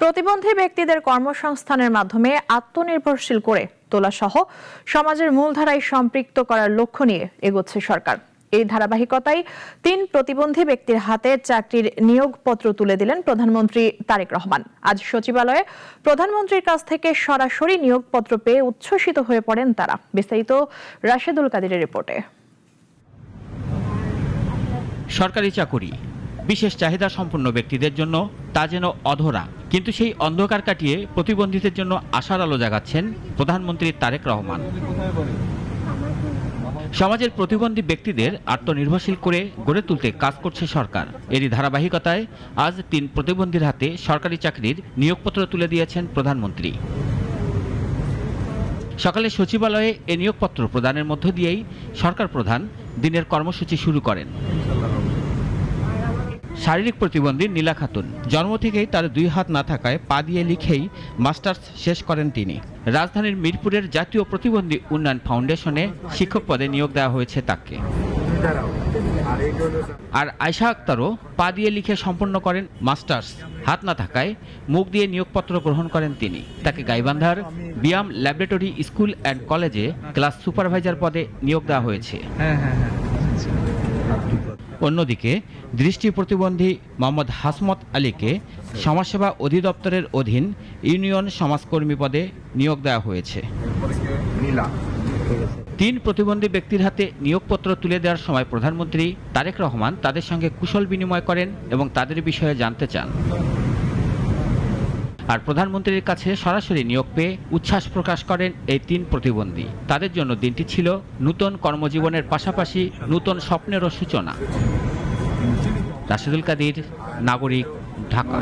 প্রতিবন্ধী ব্যক্তিদের কর্মসংস্থানের মাধ্যমে আত্মনির্ভরশীল করে তোলা সহ সমাজের মূলধারায় সম্পৃক্ত করার লক্ষ্য নিয়ে এগোচ্ছে সরকার। এই ধারাবাহিকতায় ৩ প্রতিবন্ধী ব্যক্তির হাতে চাকরির নিয়োগপত্র তুলে দিলেন প্রধানমন্ত্রী তারেক রহমান। আজ সচিবালয়ে প্রধানমন্ত্রীর কাছ থেকে সরাসরি নিয়োগপত্র পেয়ে উচ্ছ্বসিত হয়ে পড়েন তারা। বিস্তারিত রাশেদুল কাদিরের রিপোর্টে। সরকারি চাকুরি বিশেষ চাহিদা সম্পন্ন ব্যক্তিদের জন্য তা যেন অধরা, কিন্তু সেই অন্ধকার কাটিয়ে প্রতিবন্ধীদের জন্য আশার আলো জাগাচ্ছেন প্রধানমন্ত্রী তারেক রহমান। সমাজের প্রতিবন্ধী ব্যক্তিদের আত্মনির্ভরশীল করে গড়ে তুলতে কাজ করছে সরকার। এরই ধারাবাহিকতায় আজ ৩ প্রতিবন্ধীর হাতে সরকারি চাকরির নিয়োগপত্র তুলে দিয়েছেন প্রধানমন্ত্রী। সকালে সচিবালয়ে এ নিয়োগপত্র প্রদানের মধ্য দিয়েই সরকার প্রধান দিনের কর্মসূচি শুরু করেন। শারীরিক প্রতিবন্ধী নীলা খাতুন, জন্ম থেকেই তার 2 হাত না থাকায় পা দিয়ে লিখেই মাস্টার্স শেষ করেন তিনি। রাজধানীর মিরপুরের জাতীয় প্রতিবন্ধী উন্নয়ন ফাউন্ডেশনে শিক্ষক পদে নিয়োগ দেওয়া হয়েছে তাকে। আর আয়শা আক্তারও পা দিয়ে লিখে সম্পন্ন করেন মাস্টার্স। হাত না থাকায় মুখ দিয়ে নিয়োগপত্র গ্রহণ করেন তিনি। তাকে গাইবান্ধার বিয়াম ল্যাবরেটরি স্কুল অ্যান্ড কলেজে ক্লাস সুপারভাইজার পদে নিয়োগ দেওয়া হয়েছে। অন্যদিকে দৃষ্টি প্রতিবন্ধী মোহাম্মদ হাসমত আলীকে সমাজসেবা অধিদপ্তরের অধীন ইউনিয়ন সমাজকর্মী পদে নিয়োগ দেওয়া হয়েছে। ৩ প্রতিবন্ধী ব্যক্তির হাতে নিয়োগপত্র তুলে দেওয়ার সময় প্রধানমন্ত্রী তারেক রহমান তাদের সঙ্গে কুশল বিনিময় করেন এবং তাদের বিষয়ে জানতে চান। আর প্রধানমন্ত্রীর কাছে সরাসরি নিয়োগ পেয়ে উচ্ছ্বাস প্রকাশ করেন এই 3 প্রতিবন্ধী। তাদের জন্য দিনটি ছিল নূতন কর্মজীবনের পাশাপাশি নূতন স্বপ্নেরও সূচনা। রাশেদুল কাদির, নাগরিক, ঢাকা।